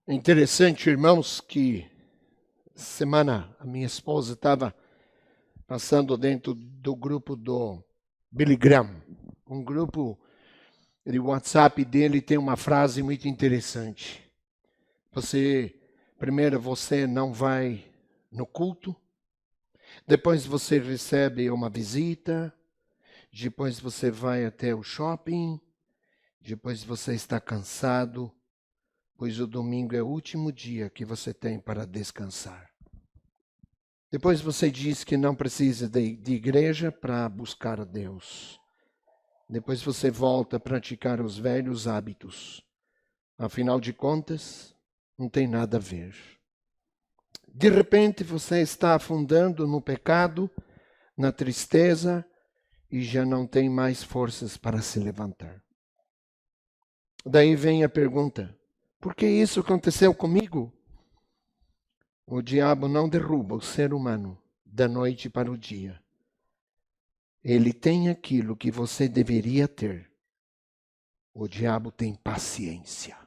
É interessante, irmãos, que semana a minha esposa estava passando dentro do grupo do Billy Graham. Um grupo de WhatsApp dele tem uma frase muito interessante. Primeiro você não vai no culto, depois você recebe uma visita, depois você vai até o shopping, depois você está cansado, pois o domingo é o último dia que você tem para descansar. Depois você diz que não precisa de igreja para buscar a Deus. Depois você volta a praticar os velhos hábitos. Afinal de contas, não tem nada a ver. De repente você está afundando no pecado, na tristeza e já não tem mais forças para se levantar. Daí vem a pergunta: por que isso aconteceu comigo? O diabo não derruba o ser humano da noite para o dia. Ele tem aquilo que você deveria ter. O diabo tem paciência.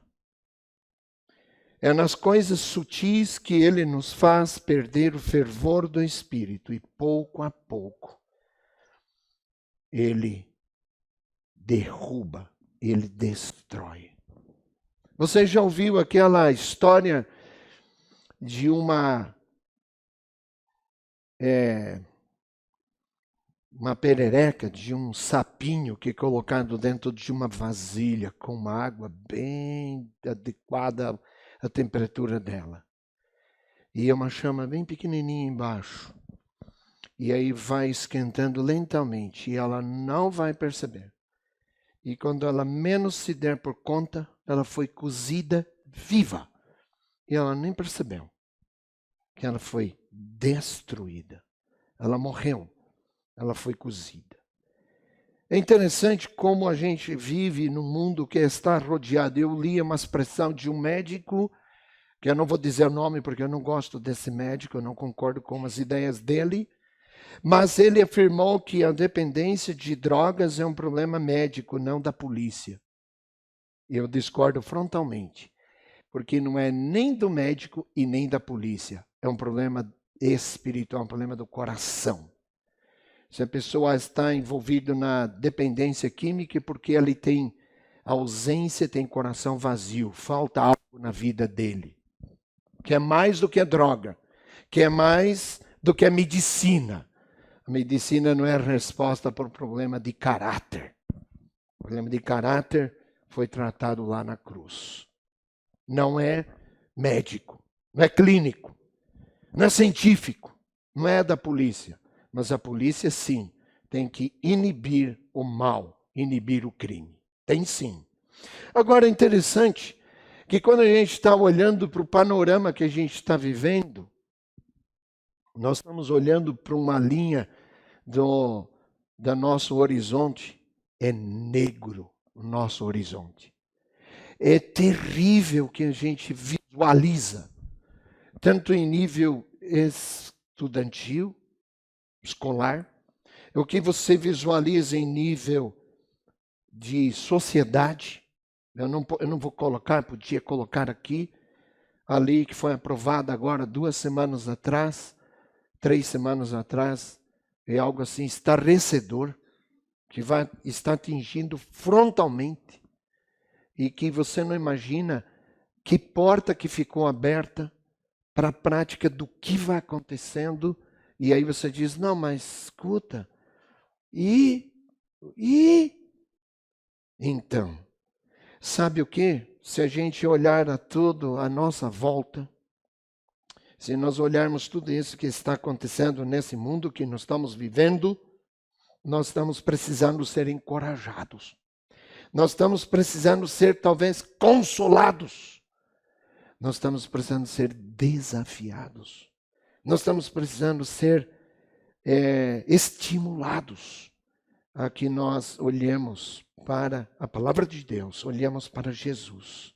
É nas coisas sutis que ele nos faz perder o fervor do espírito e pouco a pouco ele derruba, ele destrói. Você já ouviu aquela história de uma perereca, de um sapinho que é colocado dentro de uma vasilha com uma água bem adequada à temperatura dela. E é uma chama bem pequenininha embaixo. E aí vai esquentando lentamente e ela não vai perceber. E quando ela menos se der por conta, ela foi cozida viva. E ela nem percebeu que ela foi destruída. Ela morreu. Ela foi cozida. É interessante como a gente vive num mundo que está rodeado. Eu li uma expressão de um médico, que eu não vou dizer o nome porque eu não gosto desse médico, eu não concordo com as ideias dele, mas ele afirmou que a dependência de drogas é um problema médico, não da polícia. Eu discordo frontalmente, porque não é nem do médico e nem da polícia. É um problema espiritual, um problema do coração. Se a pessoa está envolvida na dependência química, é porque ele tem ausência, tem coração vazio, falta algo na vida dele. Que é mais do que a droga, que é mais do que a medicina. A medicina não é a resposta para o problema de caráter. O problema de caráter foi tratado lá na cruz. Não é médico, não é clínico, não é científico, não é da polícia. Mas a polícia, sim, tem que inibir o mal, inibir o crime. Tem sim. Agora, é interessante que quando a gente está olhando para o panorama que a gente está vivendo, nós estamos olhando para uma linha do nosso horizonte. É negro o nosso horizonte. É terrível o que a gente visualiza, tanto em nível estudantil, escolar, o que você visualiza em nível de sociedade. Eu não vou colocar, podia colocar aqui, a lei que foi aprovada agora 2 semanas atrás, 3 semanas atrás, é algo assim estarrecedor, que está atingindo frontalmente, e que você não imagina que porta que ficou aberta para a prática do que vai acontecendo. E aí você diz, não, mas escuta, então, sabe o que? Se a gente olhar a tudo à nossa volta, se nós olharmos tudo isso que está acontecendo nesse mundo que nós estamos vivendo, nós estamos precisando ser encorajados. Nós estamos precisando ser talvez consolados. Nós estamos precisando ser desafiados. Nós estamos precisando ser estimulados a que nós olhemos para a palavra de Deus, olhemos para Jesus.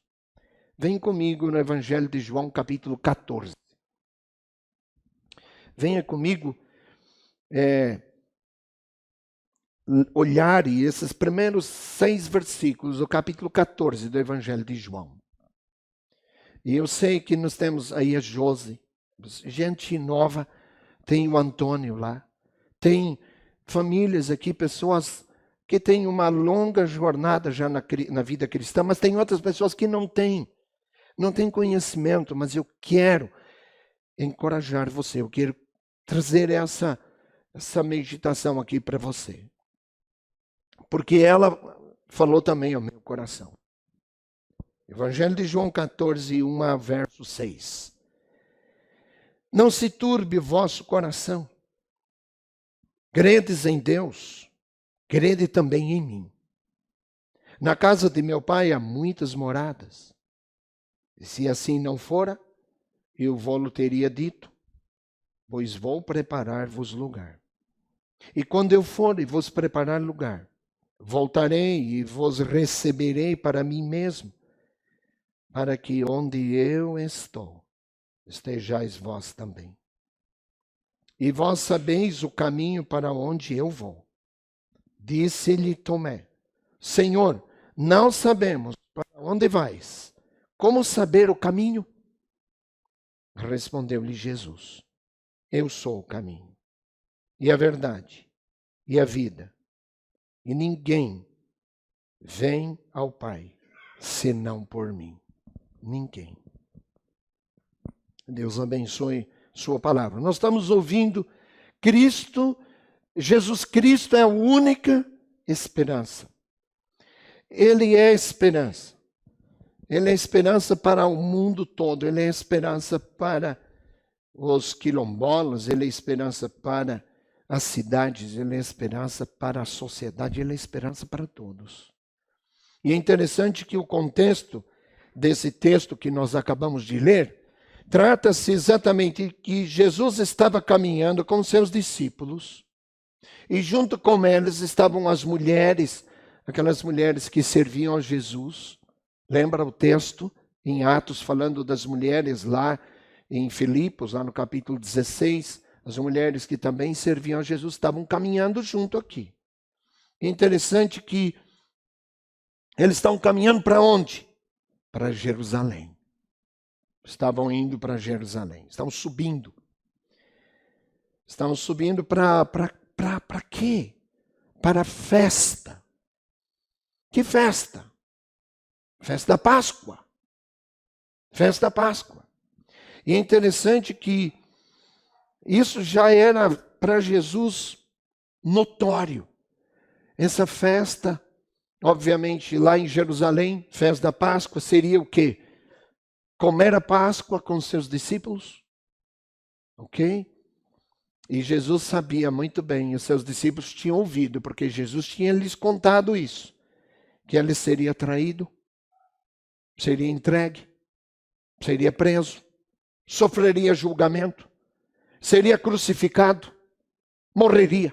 Vem comigo no Evangelho de João, capítulo 14. Venha comigo olhar esses primeiros 6 versículos do capítulo 14 do Evangelho de João. E eu sei que nós temos aí a Josi, gente nova, tem o Antônio lá, tem famílias aqui, pessoas que têm uma longa jornada já na vida cristã, mas tem outras pessoas que não têm conhecimento, mas eu quero encorajar você, eu quero trazer essa meditação aqui para você. Porque ela falou também ao meu coração. Evangelho de João 14, 1 verso 6. Não se turbe o vosso coração. Credes em Deus, crede também em mim. Na casa de meu pai há muitas moradas. E se assim não fora, eu vou-lo teria dito, pois vou preparar-vos lugar. E quando eu for e vos preparar lugar, voltarei e vos receberei para mim mesmo, para que onde eu estou, estejais vós também. E vós sabeis o caminho para onde eu vou. Disse-lhe Tomé, Senhor, não sabemos para onde vais. Como saber o caminho? Respondeu-lhe Jesus, eu sou o caminho, e a verdade, e a vida. E ninguém vem ao Pai, senão por mim. Ninguém. Deus abençoe sua palavra. Nós estamos ouvindo Cristo, Jesus Cristo é a única esperança. Ele é esperança. Ele é esperança para o mundo todo. Ele é esperança para os quilombolas. Ele é esperança para as cidades. Ele é esperança para a sociedade. Ele é esperança para todos. E é interessante que o contexto desse texto que nós acabamos de ler, trata-se exatamente que Jesus estava caminhando com seus discípulos e junto com eles estavam as mulheres, aquelas mulheres que serviam a Jesus. Lembra o texto em Atos falando das mulheres lá em Filipos, lá no capítulo 16, as mulheres que também serviam a Jesus estavam caminhando junto aqui. É interessante que eles estão caminhando para onde? Para Jerusalém. Estavam indo para Jerusalém. Estavam subindo. Estavam subindo para quê? Para a festa. Que festa? Festa da Páscoa. Festa da Páscoa. E é interessante que isso já era para Jesus notório. Essa festa, obviamente, lá em Jerusalém, festa da Páscoa, seria o quê? Comer a Páscoa com seus discípulos. Ok? E Jesus sabia muito bem, os seus discípulos tinham ouvido, porque Jesus tinha lhes contado isso, que ele seria traído, seria entregue, seria preso, sofreria julgamento, seria crucificado, morreria,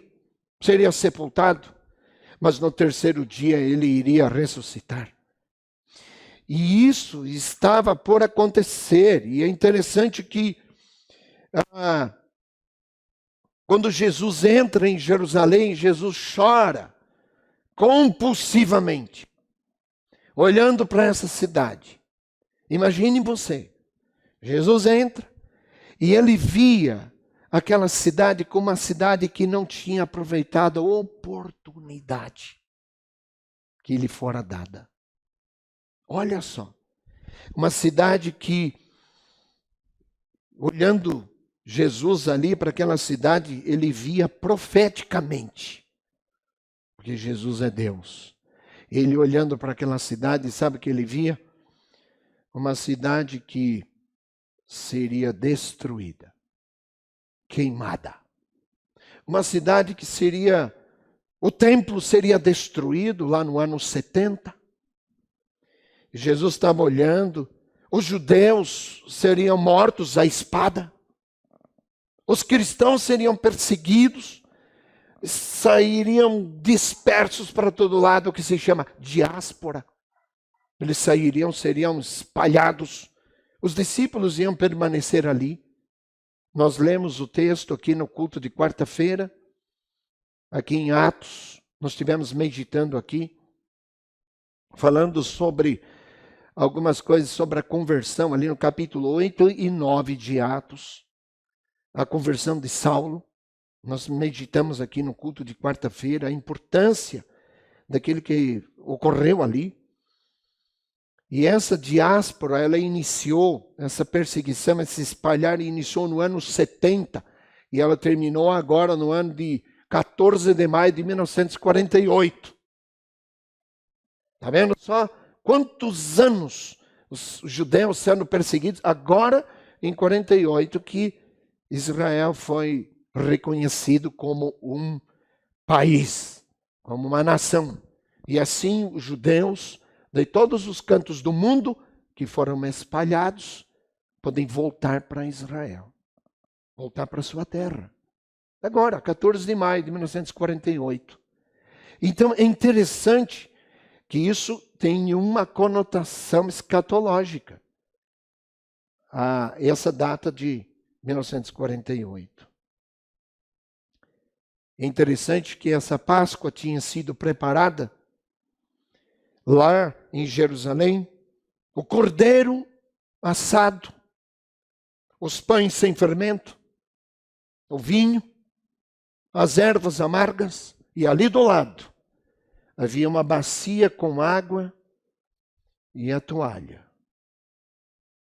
seria sepultado, mas no terceiro dia ele iria ressuscitar. E isso estava por acontecer. E é interessante que quando Jesus entra em Jerusalém, Jesus chora compulsivamente, olhando para essa cidade. Imagine você, Jesus entra e ele via aquela cidade como uma cidade que não tinha aproveitado a oportunidade que lhe fora dada. Olha só, uma cidade que, olhando Jesus ali para aquela cidade, ele via profeticamente, porque Jesus é Deus. Ele olhando para aquela cidade, sabe o que ele via? Uma cidade que seria destruída, queimada. Uma cidade que seria, o templo seria destruído lá no ano 70. Jesus estava olhando, os judeus seriam mortos à espada, os cristãos seriam perseguidos, sairiam dispersos para todo lado, o que se chama diáspora. Eles seriam espalhados, os discípulos iam permanecer ali. Nós lemos o texto aqui no culto de quarta-feira, aqui em Atos, nós estivemos meditando aqui, falando sobre algumas coisas sobre a conversão ali no capítulo 8 e 9 de Atos. A conversão de Saulo. Nós meditamos aqui no culto de quarta-feira a importância daquilo que ocorreu ali. E essa diáspora, ela iniciou, essa perseguição, esse espalhar, iniciou no ano 70. E ela terminou agora no ano de 14 de maio de 1948. Está vendo só quantos anos os judeus sendo perseguidos? Agora, em 48, que Israel foi reconhecido como um país, como uma nação. E assim os judeus de todos os cantos do mundo que foram espalhados podem voltar para Israel, voltar para sua terra. Agora, 14 de maio de 1948. Então é interessante que isso tem uma conotação escatológica. Essa data de 1948. É interessante que essa Páscoa tinha sido preparada lá em Jerusalém, o cordeiro assado, os pães sem fermento, o vinho, as ervas amargas, e ali do lado havia uma bacia com água e a toalha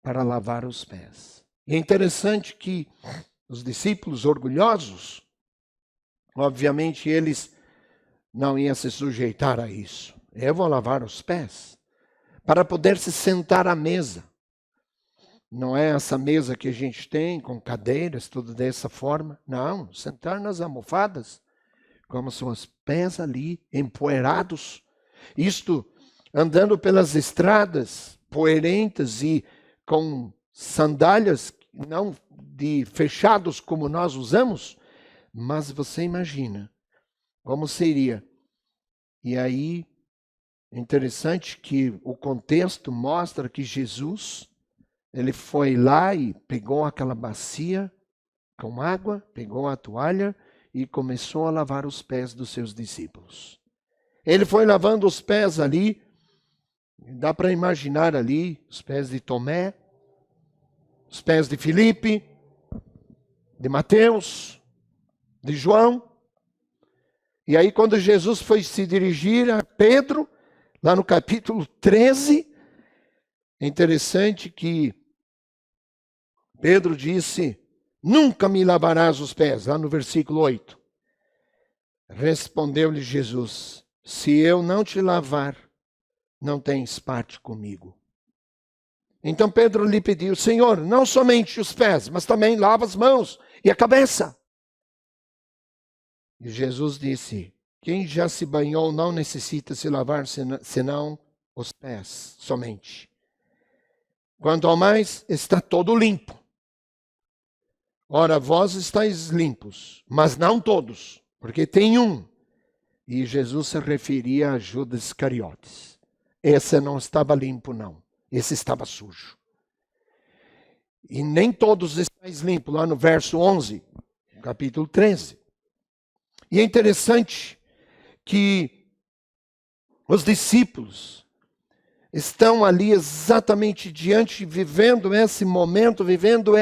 para lavar os pés. E é interessante que os discípulos orgulhosos, obviamente eles não iam se sujeitar a isso. Eu vou lavar os pés para poder se sentar à mesa. Não é essa mesa que a gente tem com cadeiras, tudo dessa forma. Não, sentar nas almofadas, como são os pés ali, empoeirados. Isto, andando pelas estradas poeirentas e com sandálias, não de fechados como nós usamos, mas você imagina como seria. E aí, é interessante que o contexto mostra que Jesus, ele foi lá e pegou aquela bacia com água, pegou a toalha e começou a lavar os pés dos seus discípulos. Ele foi lavando os pés ali, dá para imaginar ali, os pés de Tomé, os pés de Filipe, de Mateus, de João. E aí quando Jesus foi se dirigir a Pedro, lá no capítulo 13, é interessante que Pedro disse, nunca me lavarás os pés, lá no versículo 8. Respondeu-lhe Jesus, se eu não te lavar, não tens parte comigo. Então Pedro lhe pediu, Senhor, não somente os pés, mas também lava as mãos e a cabeça. E Jesus disse, quem já se banhou não necessita se lavar senão os pés somente. Quanto ao mais, está todo limpo. Ora, vós estáis limpos, mas não todos, porque tem um. E Jesus se referia a Judas Iscariotes. Esse não estava limpo, não. Esse estava sujo. E nem todos estáis limpos, lá no verso 11, capítulo 13. E é interessante que os discípulos estão ali exatamente diante, vivendo esse momento, vivendo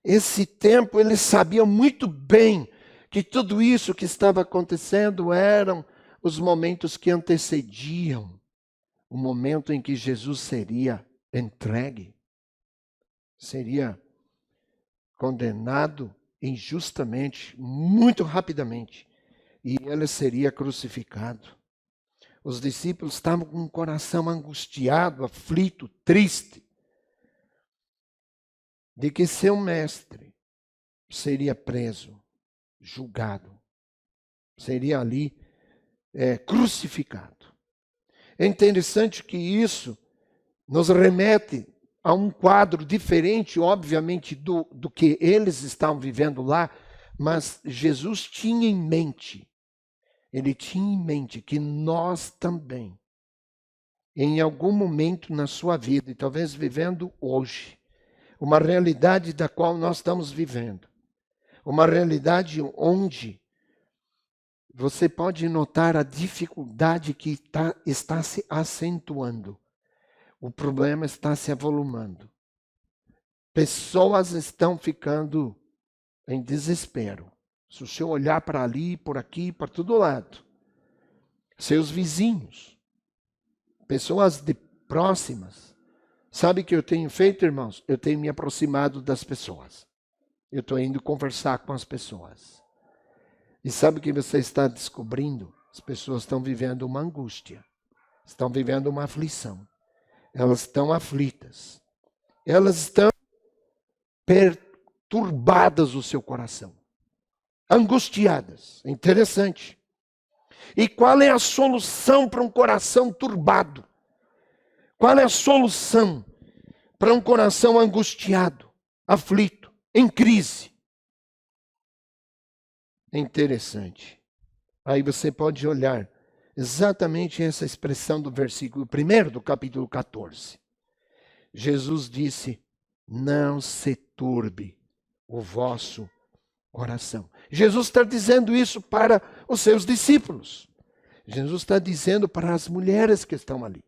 esse tempo. Eles sabiam muito bem que tudo isso que estava acontecendo eram os momentos que antecediam o momento em que Jesus seria entregue, seria condenado injustamente, muito rapidamente, e ele seria crucificado. Os discípulos estavam com o coração angustiado, aflito, triste, de que seu mestre seria preso, julgado, seria ali crucificado. É interessante que isso nos remete a um quadro diferente, obviamente, do que eles estavam vivendo lá, mas Jesus tinha em mente, ele tinha em mente que nós também, em algum momento na sua vida, e talvez vivendo hoje, uma realidade da qual nós estamos vivendo, uma realidade onde você pode notar a dificuldade que está se acentuando. O problema está se avolumando. Pessoas estão ficando em desespero. Se o senhor olhar para ali, por aqui, para todo lado, seus vizinhos, pessoas próximas, sabe o que eu tenho feito, irmãos? Eu tenho me aproximado das pessoas. Eu estou indo conversar com as pessoas. E sabe o que você está descobrindo? As pessoas estão vivendo uma angústia. Estão vivendo uma aflição. Elas estão aflitas. Elas estão perturbadas o seu coração. Angustiadas. Interessante. E qual é a solução para um coração turbado? Qual é a solução para um coração angustiado, aflito, em crise? É interessante. Aí você pode olhar exatamente essa expressão do versículo 1 do capítulo 14. Jesus disse: não se turbe o vosso coração. Jesus está dizendo isso para os seus discípulos. Jesus está dizendo para as mulheres que estão ali.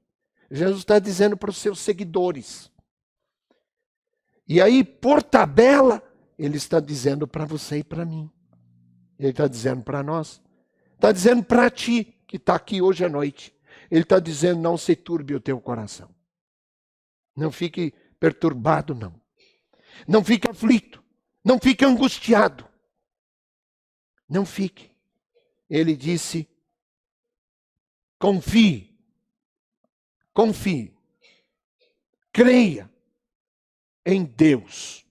Jesus está dizendo para os seus seguidores. E aí, por tabela, ele está dizendo para você e para mim. Ele está dizendo para nós. Está dizendo para ti, que está aqui hoje à noite. Ele está dizendo: não se turbe o teu coração. Não fique perturbado, não. Não fique aflito. Não fique angustiado. Não fique. Ele disse: confie. Confie. Creia em Deus.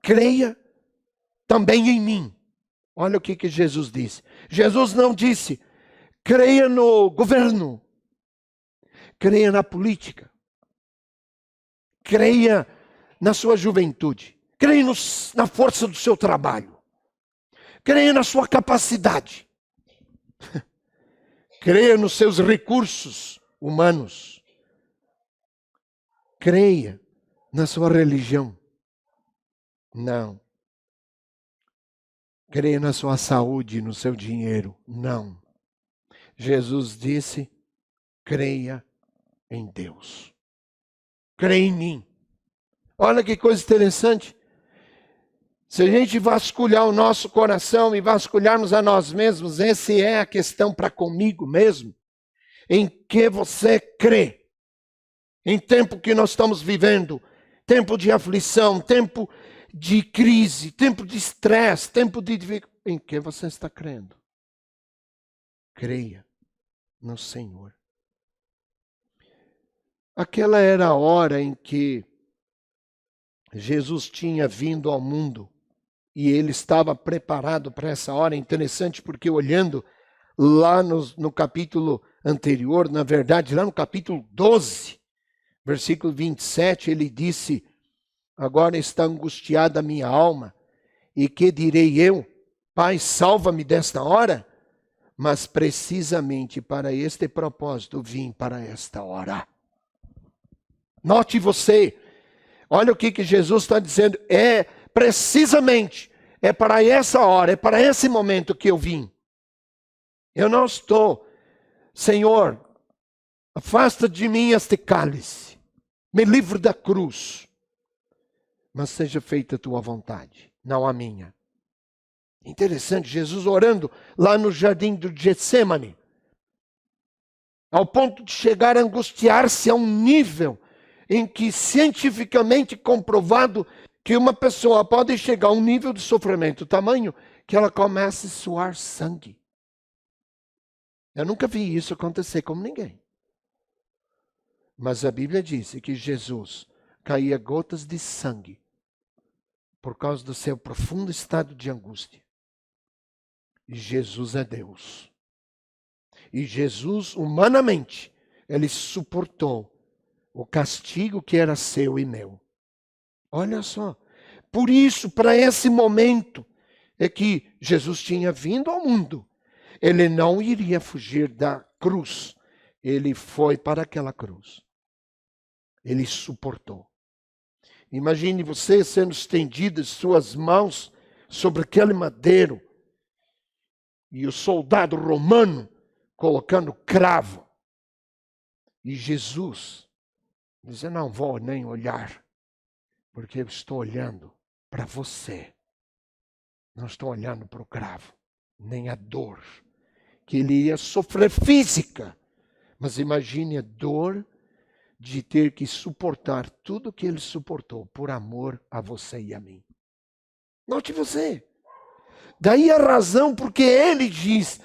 Creia também em mim. Olha o que Jesus disse. Jesus não disse: creia no governo. Creia na política. Creia na sua juventude. Creia na força do seu trabalho. Creia na sua capacidade. Creia nos seus recursos humanos. Creia na sua religião. Não. Creia na sua saúde, no seu dinheiro. Não. Jesus disse: creia em Deus. Creia em mim. Olha que coisa interessante. Se a gente vasculhar o nosso coração e vasculharmos a nós mesmos, essa é a questão para comigo mesmo. Em que você crê? Em tempo que nós estamos vivendo, tempo de aflição, tempo de crise, tempo de estresse, tempo de... Em que você está crendo? Creia no Senhor. Aquela era a hora em que Jesus tinha vindo ao mundo e ele estava preparado para essa hora. Interessante porque olhando lá no capítulo anterior, na verdade lá no capítulo 12, versículo 27, ele disse: agora está angustiada a minha alma, e que direi eu? Pai, salva-me desta hora? Mas precisamente para este propósito vim para esta hora. Note você, olha o que Jesus está dizendo, precisamente, é para essa hora, é para esse momento que eu vim. Eu não estou, Senhor, afasta de mim este cálice, me livre da cruz, mas seja feita a tua vontade, não a minha. Interessante, Jesus orando lá no jardim do Getsêmani, ao ponto de chegar a angustiar-se a um nível em que cientificamente comprovado que uma pessoa pode chegar a um nível de sofrimento tamanho que ela começa a suar sangue. Eu nunca vi isso acontecer com ninguém. Mas a Bíblia diz que Jesus caía gotas de sangue por causa do seu profundo estado de angústia. E Jesus é Deus. E Jesus, humanamente, ele suportou o castigo que era seu e meu. Olha só. Por isso, para esse momento, é que Jesus tinha vindo ao mundo. Ele não iria fugir da cruz. Ele foi para aquela cruz. Ele suportou. Imagine você sendo estendidas suas mãos sobre aquele madeiro. E o soldado romano colocando cravo. E Jesus Diz, eu não vou nem olhar, porque eu estou olhando para você. Não estou olhando para o cravo, nem a dor que ele ia sofrer física. Mas imagine a dor de ter que suportar tudo que ele suportou por amor a você e a mim. Note você. Daí a razão porque ele diz,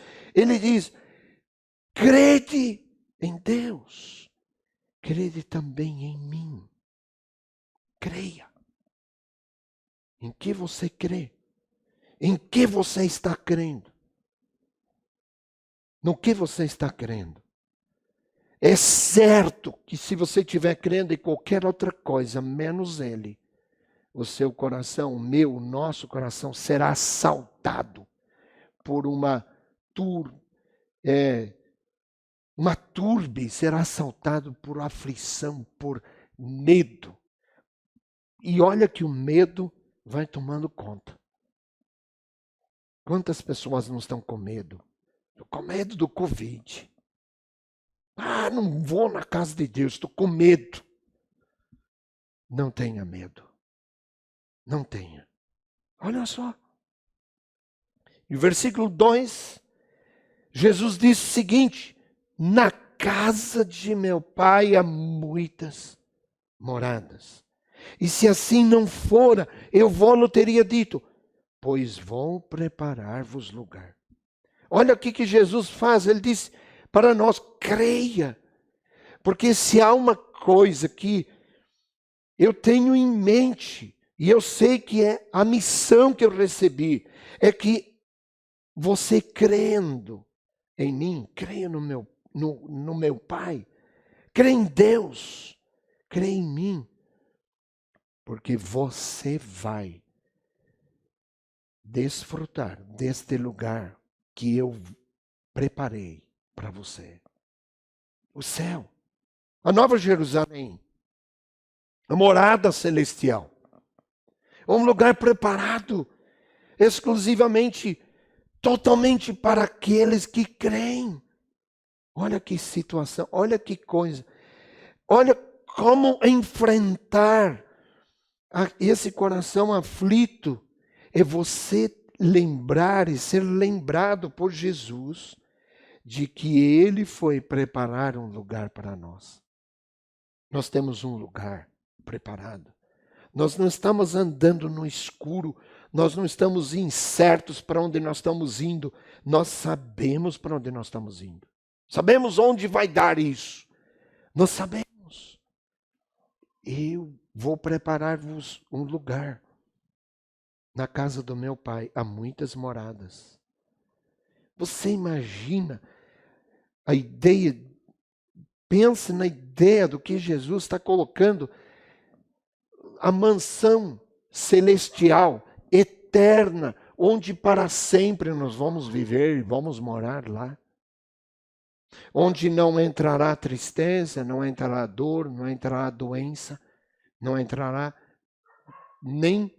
crede em Deus, crede também em mim. Creia. Em que você crê? Em que você está crendo? No que você está crendo? É certo que se você estiver crendo em qualquer outra coisa, menos Ele, o seu coração, o meu, o nosso coração será assaltado por uma turbe, será assaltado por aflição, por medo. E olha que o medo vai tomando conta. Quantas pessoas não estão com medo? Estou com medo do Covid. Não vou na casa de Deus, estou com medo. Não tenha medo. Não tenha. Olha só. E o versículo 2, Jesus disse o seguinte: na casa de meu pai há muitas moradas. E se assim não fora, eu vou-lhe teria dito, pois vou preparar-vos lugar. Olha o que Jesus faz, ele diz para nós, creia. Porque se há uma coisa que eu tenho em mente, e eu sei que é a missão que eu recebi, é que você crendo em mim, creia no meu Pai, creia em Deus, creia em mim, porque você vai desfrutar deste lugar que eu preparei para você. O céu, a Nova Jerusalém, a morada celestial, um lugar preparado exclusivamente, totalmente para aqueles que creem. Olha que situação, olha que coisa. Olha como enfrentar esse coração aflito. É você lembrar e ser lembrado por Jesus de que Ele foi preparar um lugar para nós. Nós temos um lugar preparado. Nós não estamos andando no escuro, nós não estamos incertos para onde nós estamos indo. Nós sabemos para onde nós estamos indo. Sabemos onde vai dar isso. Nós sabemos. Eu vou preparar-vos um lugar. Na casa do meu pai há muitas moradas. Você imagina a ideia, pense na ideia do que Jesus está colocando, a mansão celestial, eterna, onde para sempre nós vamos viver e vamos morar lá. Onde não entrará tristeza, não entrará dor, não entrará doença, não entrará nem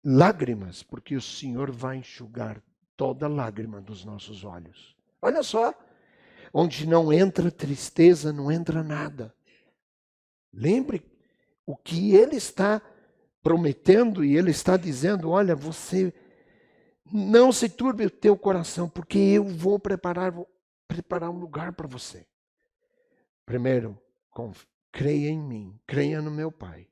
lágrimas, porque o Senhor vai enxugar toda lágrima dos nossos olhos. Olha só, onde não entra tristeza, não entra nada. Lembre o que Ele está prometendo e Ele está dizendo, olha, você não se turbe o teu coração, porque eu vou preparar um lugar para você. Primeiro, creia em mim, creia no meu Pai,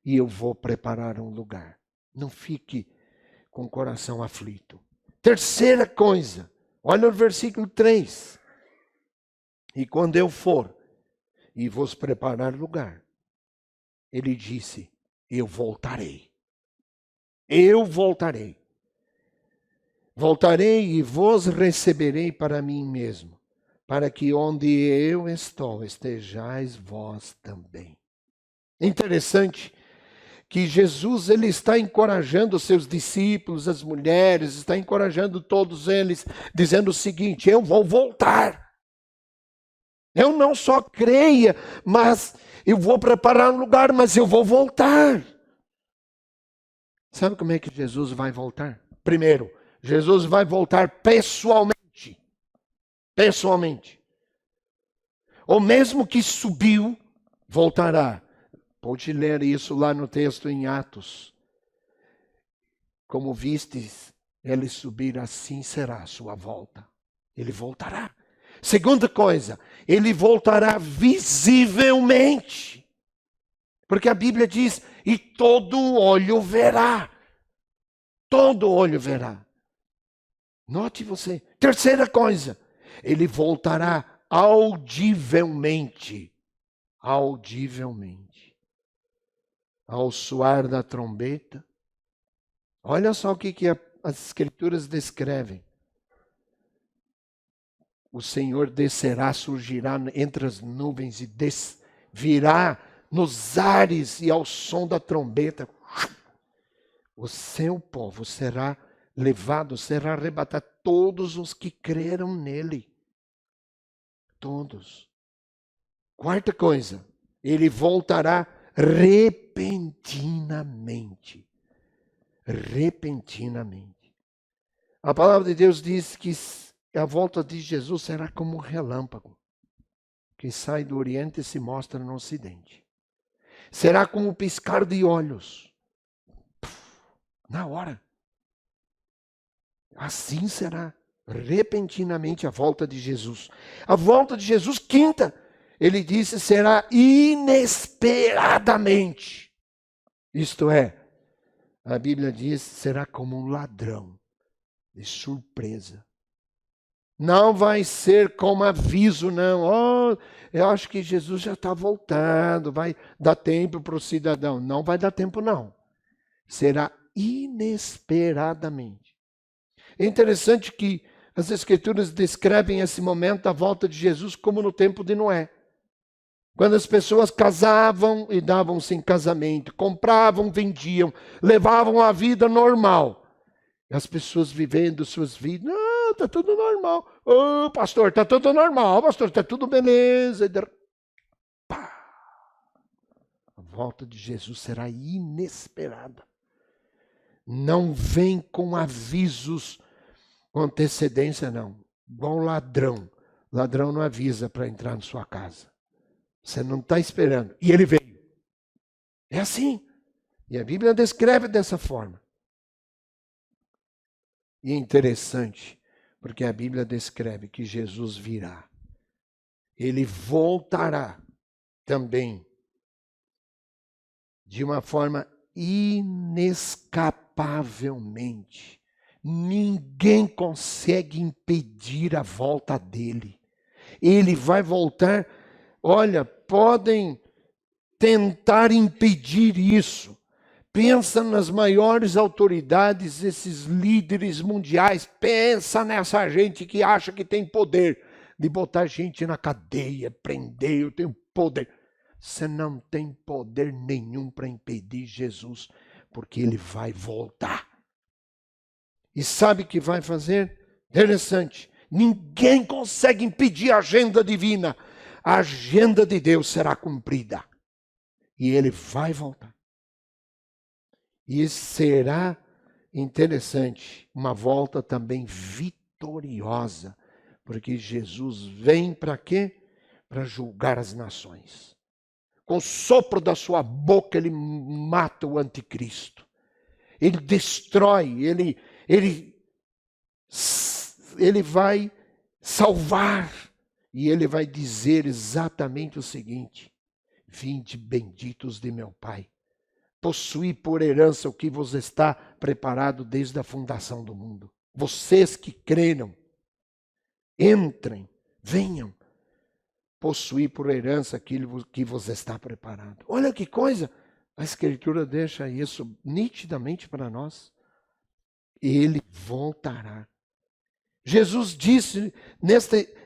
e eu vou preparar um lugar. Não fique com o coração aflito. Terceira coisa, olha o versículo 3. E quando eu for e vos preparar lugar, ele disse, eu voltarei. Eu voltarei. Voltarei e vos receberei para mim mesmo, para que onde eu estou, estejais vós também. Interessante que Jesus ele está encorajando os seus discípulos, as mulheres, está encorajando todos eles, dizendo o seguinte, eu vou voltar. Eu não só creia, mas eu vou preparar um lugar, mas eu vou voltar. Sabe como é que Jesus vai voltar? Primeiro, Jesus vai voltar pessoalmente. Pessoalmente. Ou mesmo que subiu, voltará. Pode ler isso lá no texto em Atos. Como vistes ele subir, assim será a sua volta. Ele voltará. Segunda coisa, ele voltará visivelmente. Porque a Bíblia diz, e todo olho verá. Todo olho verá. Note você. Terceira coisa, ele voltará audivelmente. Audivelmente. Ao soar da trombeta. Olha só o que as Escrituras descrevem. O Senhor descerá, surgirá entre as nuvens e virá nos ares e ao som da trombeta. O seu povo será levado, será arrebatado. Todos os que creram nele. Todos. Quarta coisa, ele voltará repentinamente. Repentinamente. A palavra de Deus diz que a volta de Jesus será como um relâmpago que sai do Oriente e se mostra no Ocidente. Será como um piscar de olhos. Na hora. Assim será repentinamente a volta de Jesus. A volta de Jesus, quinta, ele disse, será inesperadamente. Isto é, a Bíblia diz, será como um ladrão, de surpresa. Não vai ser como aviso, não. Oh, eu acho que Jesus já está voltando, vai dar tempo para o cidadão. Não vai dar tempo, não. Será inesperadamente. É interessante que as Escrituras descrevem esse momento da volta de Jesus como no tempo de Noé. Quando as pessoas casavam e davam-se em casamento, compravam, vendiam, levavam a vida normal. As pessoas vivendo suas vidas, não, está tudo normal. Ô, pastor, está tudo normal, pastor, está tudo beleza. Pá! A volta de Jesus será inesperada. Não vem com avisos com antecedência, não. Igual um ladrão. Ladrão não avisa para entrar na sua casa. Você não está esperando. E ele veio. É assim. E a Bíblia descreve dessa forma. E é interessante, porque a Bíblia descreve que Jesus virá. Ele voltará também de uma forma inescapavelmente. Ninguém consegue impedir a volta dele. Ele vai voltar. Olha, podem tentar impedir isso. Pensa nas maiores autoridades, esses líderes mundiais. Pensa nessa gente que acha que tem poder de botar gente na cadeia, prender, eu tenho poder. Você não tem poder nenhum para impedir Jesus, porque ele vai voltar. E sabe o que vai fazer? Interessante. Ninguém consegue impedir a agenda divina. A agenda de Deus será cumprida. E ele vai voltar. E será interessante, uma volta também vitoriosa. Porque Jesus vem para quê? Para julgar as nações. Com o sopro da sua boca ele mata o anticristo. Ele destrói, ele vai salvar. E ele vai dizer exatamente o seguinte: vinde benditos de meu Pai, possuí por herança o que vos está preparado desde a fundação do mundo. Vocês que creram, entrem, venham, possuir por herança aquilo que vos está preparado. Olha que coisa, a Escritura deixa isso nitidamente para nós. Ele voltará. Jesus disse,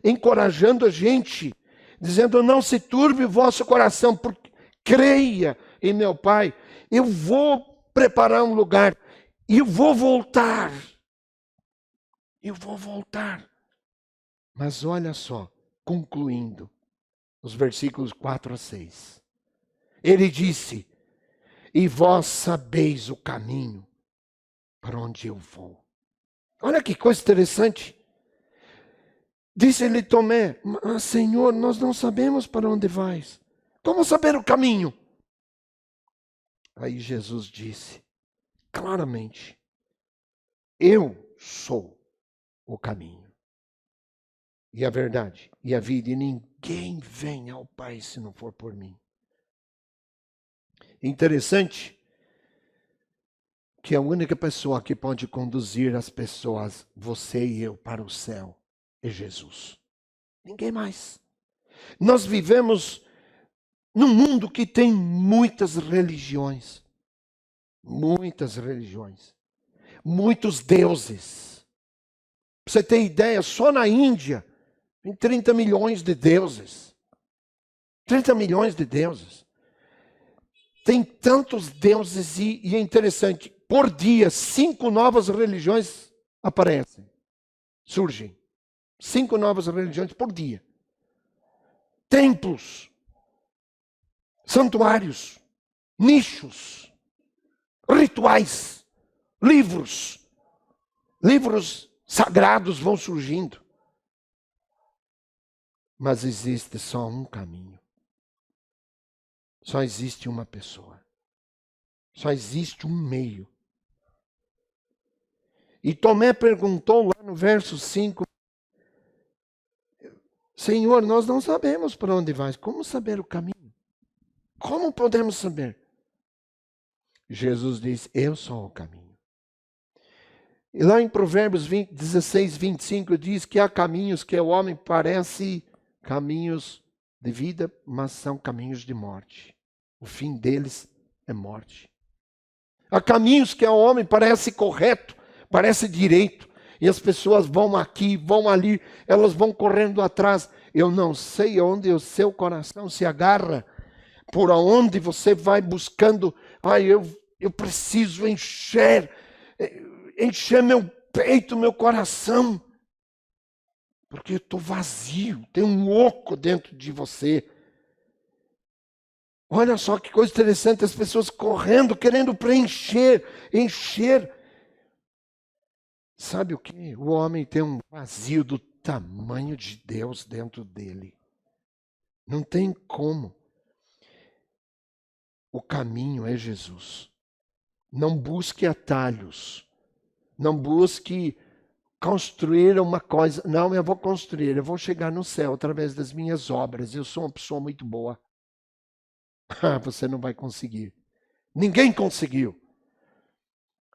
encorajando a gente, dizendo, não se turbe o vosso coração, porque creia em meu Pai. Eu vou preparar um lugar e eu vou voltar. Eu vou voltar. Mas olha só, concluindo, os versículos 4 a 6. Ele disse, e vós sabeis o caminho para onde eu vou. Olha que coisa interessante. Disse-lhe Tomé, mas Senhor, nós não sabemos para onde vais. Como saber o caminho? Aí Jesus disse claramente: eu sou o caminho, e a verdade, e a vida, e ninguém vem ao Pai se não for por mim. Interessante que a única pessoa que pode conduzir as pessoas, você e eu, para o céu, é Jesus. Ninguém mais. Nós vivemos num mundo que tem muitas religiões. Muitas religiões. Muitos deuses. Pra você ter ideia, só na Índia tem 30 milhões de deuses. 30 milhões de deuses. Tem tantos deuses e é interessante, por dia, 5 novas religiões aparecem, surgem. 5 novas religiões por dia. Templos, santuários, nichos, rituais, livros sagrados vão surgindo. Mas existe só um caminho. Só existe uma pessoa. Só existe um meio. E Tomé perguntou lá no verso 5, Senhor, nós não sabemos para onde vais. Como saber o caminho? Como podemos saber? Jesus diz, eu sou o caminho. E lá em Provérbios 16, 25 diz que há caminhos que o homem parece caminhos de vida, mas são caminhos de morte. O fim deles é morte. Há caminhos que ao homem parece correto, parece direito. E as pessoas vão aqui, vão ali, elas vão correndo atrás. Eu não sei onde o seu coração se agarra, por onde você vai buscando. Eu preciso encher meu peito, meu coração. Porque eu estou vazio, tem um oco dentro de você. Olha só que coisa interessante, as pessoas correndo, querendo preencher, encher. Sabe o que? O homem tem um vazio do tamanho de Deus dentro dele. Não tem como. O caminho é Jesus. Não busque atalhos. Não busque construir uma coisa. Não, eu vou construir, eu vou chegar no céu através das minhas obras. Eu sou uma pessoa muito boa. Você não vai conseguir. Ninguém conseguiu.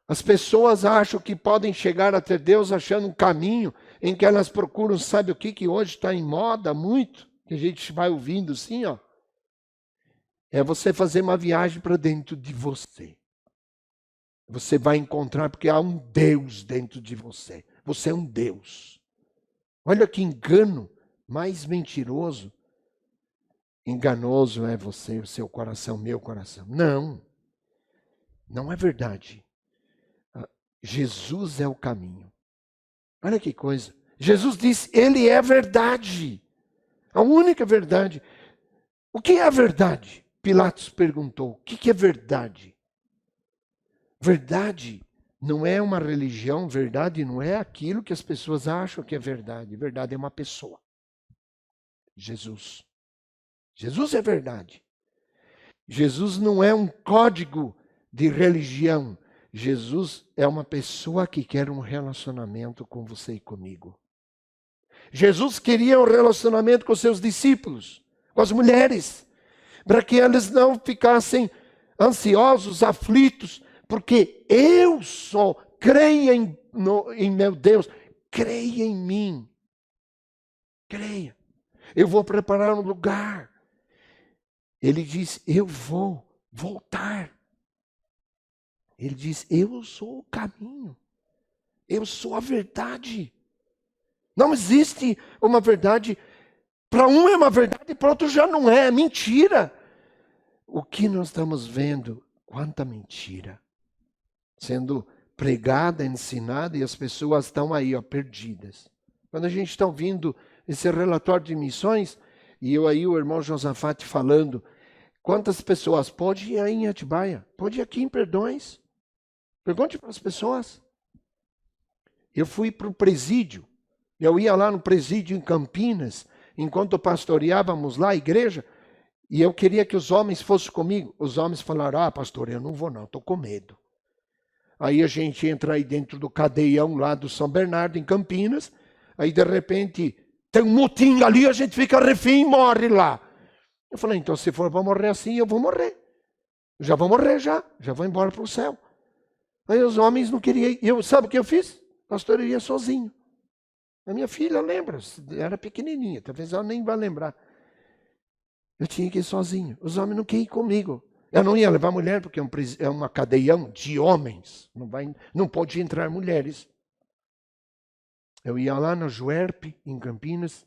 As pessoas acham que podem chegar até Deus achando um caminho em que elas procuram, sabe o que hoje está em moda muito? Que a gente vai ouvindo assim, ó. É você fazer uma viagem para dentro de você. Você vai encontrar, porque há um Deus dentro de você. Você é um Deus. Olha que engano mais mentiroso. Enganoso é você, o seu coração, meu coração. Não, não é verdade. Jesus é o caminho. Olha que coisa. Jesus disse, ele é a verdade. A única verdade. O que é a verdade? Pilatos perguntou, o que é verdade? Verdade não é uma religião, verdade não é aquilo que as pessoas acham que é verdade. Verdade é uma pessoa. Jesus. Jesus é verdade. Jesus não é um código de religião. Jesus é uma pessoa que quer um relacionamento com você e comigo. Jesus queria um relacionamento com seus discípulos, com as mulheres, para que eles não ficassem ansiosos, aflitos, porque eu sou, creia em meu Deus, creia em mim. Creia. Eu vou preparar um lugar. Ele diz, eu vou voltar. Ele diz, eu sou o caminho. Eu sou a verdade. Não existe uma verdade. Para um é uma verdade, para outro já não é. É mentira. O que nós estamos vendo? Quanta mentira. Sendo pregada, ensinada, e as pessoas estão aí, ó, perdidas. Quando a gente está ouvindo esse relatório de missões, e eu aí, o irmão Josafate falando, quantas pessoas? Pode ir aí em Atibaia, pode ir aqui em Perdões. Pergunte para as pessoas. Eu fui para o presídio. Eu ia lá no presídio em Campinas, enquanto pastoreávamos lá a igreja, E eu queria que os homens fossem comigo. Os homens falaram, pastor, eu não vou não, estou com medo. Aí a gente entra aí dentro do cadeião lá do São Bernardo, em Campinas. Aí de repente tem um motim ali, a gente fica refém e morre lá. Eu falei, então se for para morrer assim, eu vou morrer. Já vou morrer já vou embora para o céu. Aí os homens não queriam ir. Sabe o que eu fiz? Pastor, eu ia sozinho. A minha filha lembra, era pequenininha, talvez ela nem vai lembrar. Eu tinha que ir sozinho. Os homens não queriam ir comigo. Eu não ia levar mulher, porque é uma cadeião de homens. Não pode entrar mulheres. Eu ia lá no Juerp, em Campinas,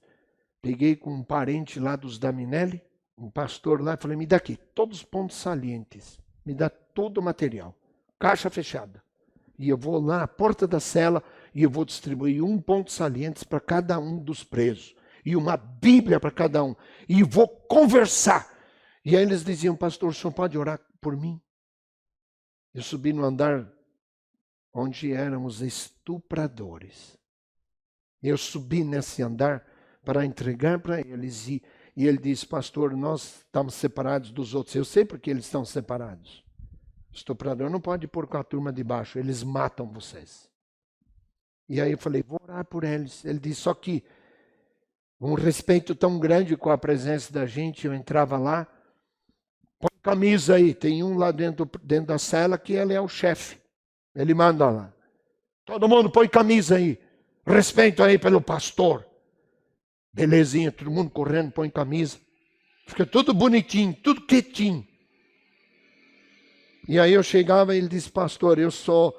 peguei com um parente lá dos Daminelli, um pastor lá, e falei, me dá aqui todos os pontos salientes, me dá todo o material, caixa fechada. E eu vou lá na porta da cela e eu vou distribuir um ponto salientes para cada um dos presos. E uma Bíblia para cada um. E vou conversar. E aí eles diziam, pastor, o senhor pode orar por mim? Eu subi no andar onde eram os estupradores. Eu subi nesse andar para entregar para eles. E ele disse, pastor, nós estamos separados dos outros. Eu sei porque eles estão separados. Estuprador não pode pôr com a turma de baixo, eles matam vocês. E aí eu falei, vou orar por eles. Ele disse, só que um respeito tão grande com a presença da gente, eu entrava lá, põe camisa aí, tem um lá dentro da cela que ele é o chefe. Ele manda lá. Todo mundo põe camisa aí. Respeito aí pelo pastor. Belezinha, todo mundo correndo, põe camisa. Fica tudo bonitinho, tudo quietinho. E aí eu chegava e ele disse, pastor, eu sou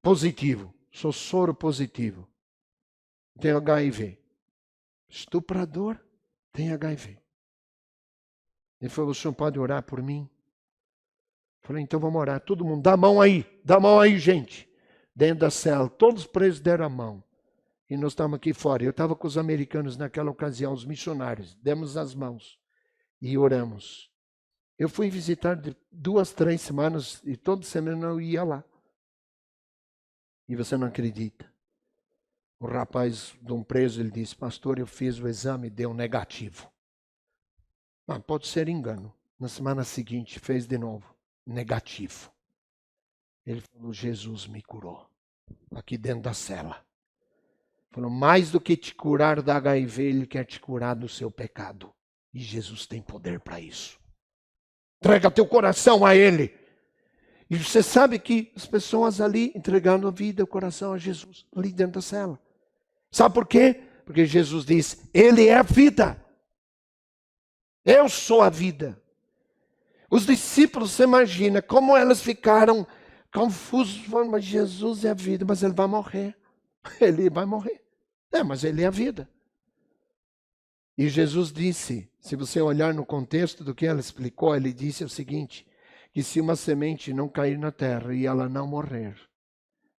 positivo, sou soro positivo. Tenho HIV. Estuprador tem HIV. Ele falou, o senhor pode orar por mim? Eu falei, então vamos orar. Todo mundo, dá a mão aí, gente. Dentro da cela, todos os presos deram a mão. E nós estávamos aqui fora. Eu estava com os americanos naquela ocasião, os missionários. Demos as mãos e oramos. Eu fui visitar de 2, 3 semanas e toda semana eu ia lá. E você não acredita. O rapaz de um preso, ele disse, pastor, eu fiz o exame e deu negativo. Pode ser engano. Na semana seguinte, fez de novo. Negativo. Ele falou, Jesus me curou. Aqui dentro da cela. Falou, mais do que te curar da HIV, ele quer te curar do seu pecado. E Jesus tem poder para isso. Entrega teu coração a ele. E você sabe que as pessoas ali entregando a vida, o coração a Jesus, ali dentro da cela. Sabe por quê? Porque Jesus diz, ele é a vida. Eu sou a vida. Os discípulos, você imagina como elas ficaram confusos. Mas Jesus é a vida, mas ele vai morrer. Ele vai morrer. Mas ele é a vida. E Jesus disse, se você olhar no contexto do que ela explicou, ele disse o seguinte, que se uma semente não cair na terra e ela não morrer,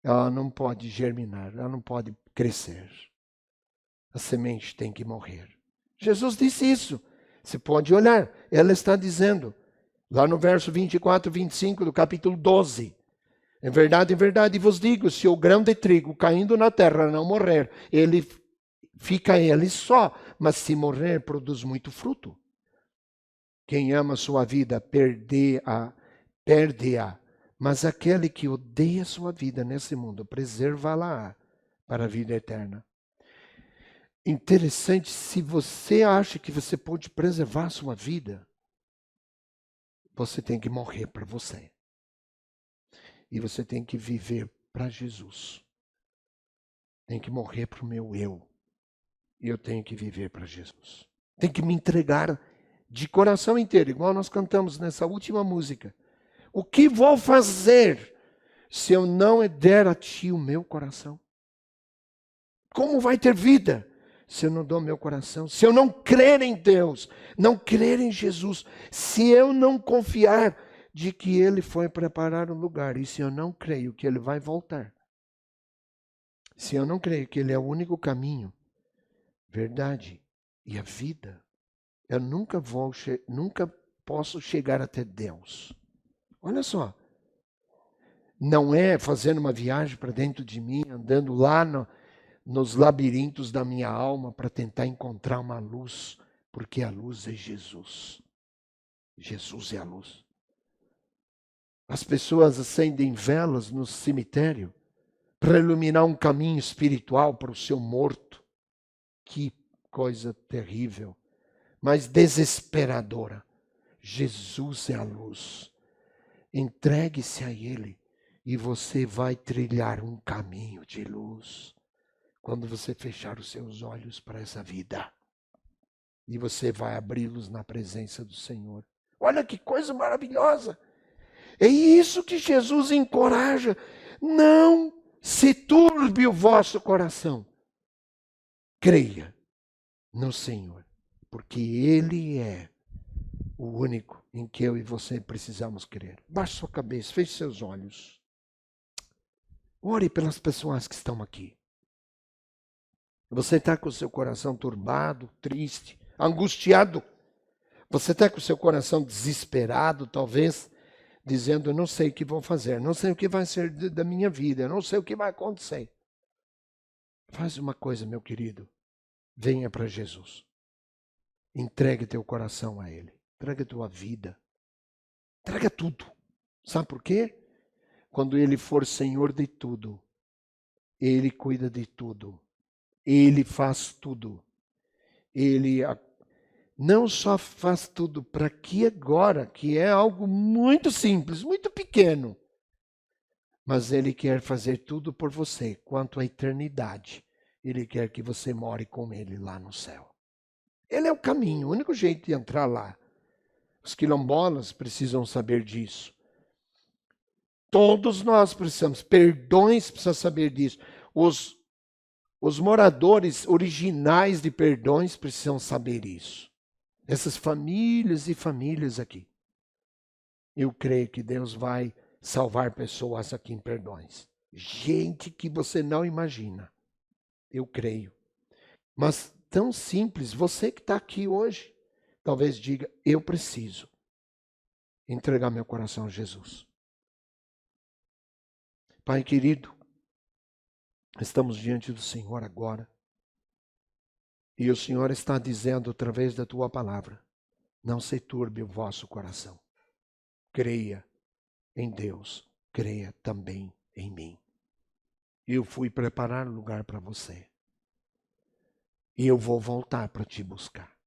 ela não pode germinar, ela não pode crescer. A semente tem que morrer. Jesus disse isso. Você pode olhar, ela está dizendo, lá no verso 24, 25 do capítulo 12. Em verdade vos digo, se o grão de trigo caindo na terra não morrer, fica ele só, mas se morrer, produz muito fruto. Quem ama sua vida, perde-a. Mas aquele que odeia sua vida nesse mundo, preservá-la para a vida eterna. Interessante, se você acha que você pode preservar sua vida, você tem que morrer para você. E você tem que viver para Jesus. Tem que morrer para o meu eu. E eu tenho que viver para Jesus. Tem que me entregar de coração inteiro, igual nós cantamos nessa última música. O que vou fazer se eu não der a ti o meu coração? Como vai ter vida se eu não dou meu coração? Se eu não crer em Deus, não crer em Jesus, se eu não confiar de que Ele foi preparar um lugar, e se eu não creio que Ele vai voltar, se eu não creio que Ele é o único caminho, verdade e a vida, eu nunca posso chegar até Deus. Olha só, não é fazendo uma viagem para dentro de mim, andando lá nos labirintos da minha alma para tentar encontrar uma luz Porque a luz é Jesus. Jesus é a luz. As pessoas acendem velas no cemitério para iluminar um caminho espiritual para o seu morto. Que coisa terrível, mas desesperadora. Jesus é a luz. Entregue-se a Ele e você vai trilhar um caminho de luz. Quando você fechar os seus olhos para essa vida. E você vai abri-los na presença do Senhor. Olha que coisa maravilhosa. É isso que Jesus encoraja. Não se turbe o vosso coração. Creia no Senhor, porque Ele é o único em que eu e você precisamos crer. Baixe sua cabeça, feche seus olhos. Ore pelas pessoas que estão aqui. Você está com o seu coração turbado, triste, angustiado. Você está com o seu coração desesperado, talvez, dizendo, não sei o que vou fazer, não sei o que vai ser da minha vida, não sei o que vai acontecer. Faz uma coisa, meu querido. Venha para Jesus. Entregue teu coração a Ele. Entregue tua vida. Entrega tudo. Sabe por quê? Quando Ele for Senhor de tudo, Ele cuida de tudo. Ele faz tudo. Ele não só faz tudo para aqui agora, que é algo muito simples, muito pequeno, mas Ele quer fazer tudo por você, quanto à eternidade. Ele quer que você more com Ele lá no céu. Ele é o caminho, o único jeito de entrar lá. Os quilombolas precisam saber disso. Todos nós precisamos, Perdões precisa saber disso. Os moradores originais de Perdões precisam saber isso. Essas famílias e famílias aqui. Eu creio que Deus vai salvar pessoas aqui em Perdões. Gente que você não imagina. Eu creio. Mas tão simples, você que está aqui hoje, talvez diga, eu preciso entregar meu coração a Jesus. Pai querido, estamos diante do Senhor agora. E o Senhor está dizendo através da tua palavra, não se turbe o vosso coração. Creia em Deus, creia também em mim. Eu fui preparar lugar para você. E eu vou voltar para te buscar.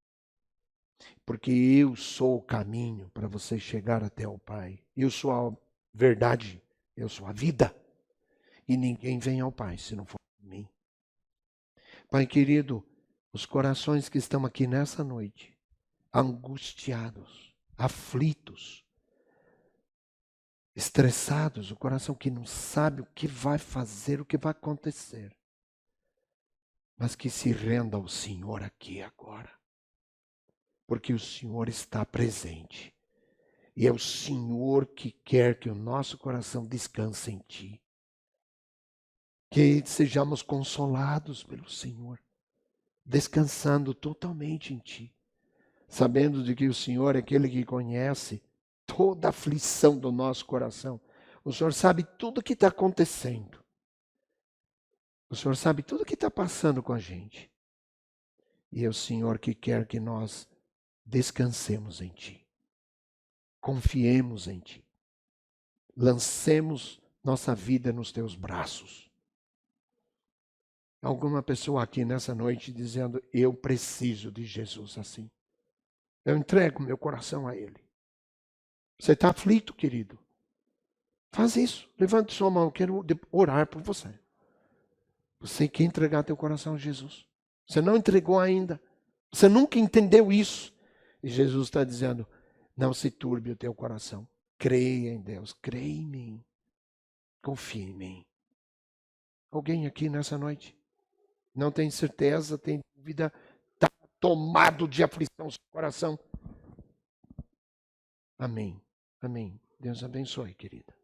Porque eu sou o caminho para você chegar até o Pai. Eu sou a verdade, eu sou a vida. E ninguém vem ao Pai se não for por mim. Pai querido, os corações que estão aqui nessa noite, angustiados, aflitos, estressados, o coração que não sabe o que vai fazer, o que vai acontecer, mas que se renda ao Senhor aqui agora, porque o Senhor está presente, e é o Senhor que quer que o nosso coração descanse em Ti, que sejamos consolados pelo Senhor, descansando totalmente em Ti, sabendo de que o Senhor é aquele que conhece toda a aflição do nosso coração. O Senhor sabe tudo o que está acontecendo. O Senhor sabe tudo o que está passando com a gente. E é o Senhor que quer que nós descansemos em Ti. Confiemos em Ti. Lancemos nossa vida nos Teus braços. Alguma pessoa aqui nessa noite dizendo, eu preciso de Jesus assim. Eu entrego meu coração a Ele. Você está aflito, querido? Faz isso. Levante sua mão. Eu quero orar por você. Você quer entregar teu coração a Jesus. Você não entregou ainda. Você nunca entendeu isso. E Jesus está dizendo, não se turbe o teu coração. Creia em Deus. Creia em mim. Confie em mim. Alguém aqui nessa noite? Não tem certeza, tem dúvida, está tomado de aflição seu coração. Amém. Amém. Deus abençoe, querida.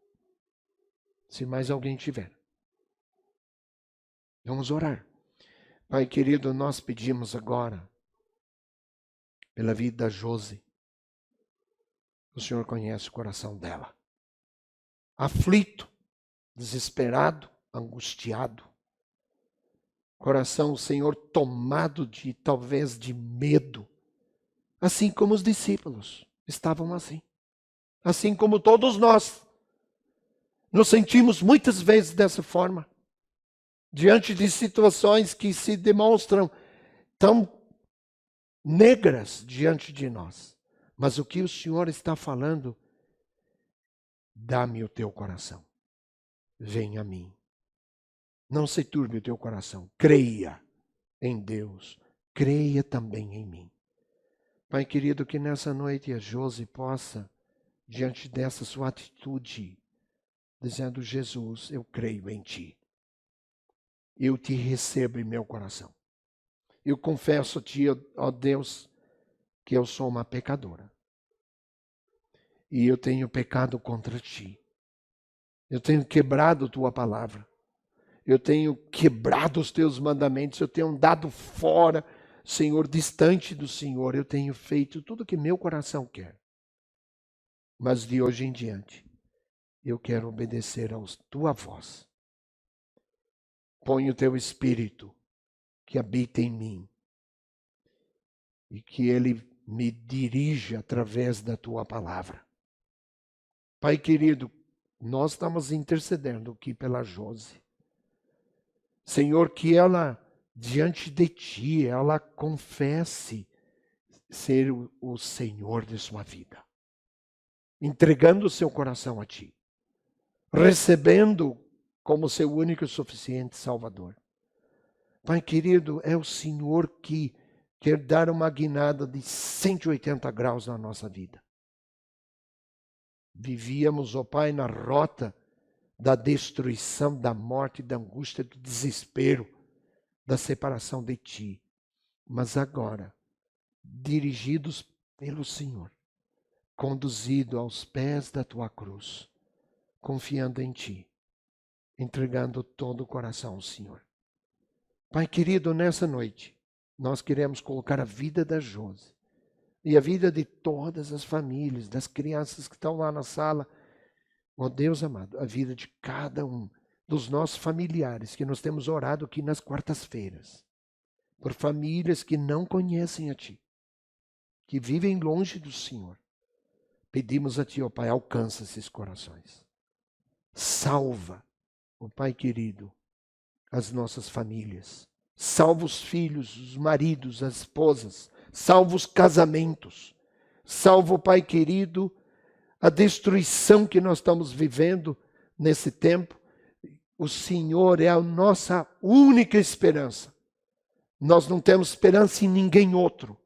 Se mais alguém tiver. Vamos orar. Pai querido, nós pedimos agora pela vida da Josi. O Senhor conhece o coração dela. Aflito, desesperado, angustiado. Coração, Senhor, tomado de talvez de medo. Assim como os discípulos estavam assim. Assim como todos nós nos sentimos muitas vezes dessa forma. Diante de situações que se demonstram tão negras diante de nós. Mas o que o Senhor está falando, dá-me o teu coração. Venha a mim. Não se turbe o teu coração. Creia em Deus. Creia também em mim. Pai querido, que nessa noite a Josi possa, diante dessa sua atitude, dizendo: Jesus, eu creio em ti. Eu te recebo em meu coração. Eu confesso a ti, ó Deus, que eu sou uma pecadora. E eu tenho pecado contra ti. Eu tenho quebrado tua palavra. Eu tenho quebrado os teus mandamentos. Eu tenho andado fora, Senhor, distante do Senhor. Eu tenho feito tudo que meu coração quer. Mas de hoje em diante, eu quero obedecer à tua voz. Põe o teu Espírito que habita em mim. E que ele me dirija através da tua palavra. Pai querido, nós estamos intercedendo aqui pela Josi. Senhor, que ela, diante de ti, ela confesse ser o Senhor de sua vida. Entregando o seu coração a ti. Recebendo como seu único e suficiente Salvador. Pai querido, é o Senhor que quer dar uma guinada de 180 graus na nossa vida. Vivíamos, ó Pai, na rota da destruição, da morte, da angústia, do desespero, da separação de ti. Mas agora, dirigidos pelo Senhor, conduzido aos pés da tua cruz, confiando em ti, entregando todo o coração ao Senhor. Pai querido, nessa noite, nós queremos colocar a vida da Josi e a vida de todas as famílias, das crianças que estão lá na sala. Ó Deus amado, a vida de cada um dos nossos familiares que nós temos orado aqui nas quartas-feiras, por famílias que não conhecem a Ti, que vivem longe do Senhor. Pedimos a Ti, ó Pai, alcança esses corações. Salva, ó Pai querido, as nossas famílias. Salva os filhos, os maridos, as esposas. Salva os casamentos. Salva, ó Pai querido, a destruição que nós estamos vivendo nesse tempo. O Senhor é a nossa única esperança. Nós não temos esperança em ninguém outro,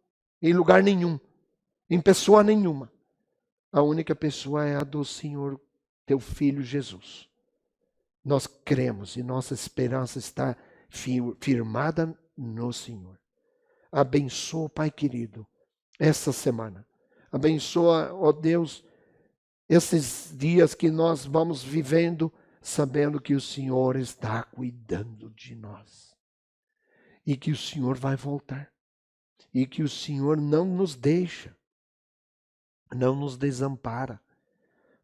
em lugar nenhum, em pessoa nenhuma. A única pessoa é a do Senhor, teu Filho Jesus. Nós cremos e nossa esperança está firmada no Senhor. Abençoa, Pai querido, essa semana. Abençoa, ó Deus, esses dias que nós vamos vivendo, sabendo que o Senhor está cuidando de nós. E que o Senhor vai voltar. E que o Senhor não nos deixa. Não nos desampara.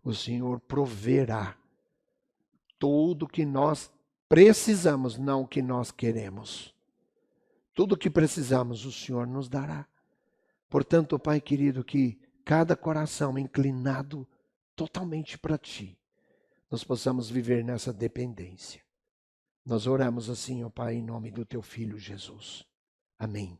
O Senhor proverá tudo que nós precisamos, não o que nós queremos. Tudo o que precisamos, o Senhor nos dará. Portanto, Pai querido, que cada coração inclinado totalmente para Ti, nós possamos viver nessa dependência. Nós oramos assim, ó Pai, em nome do Teu Filho Jesus. Amém.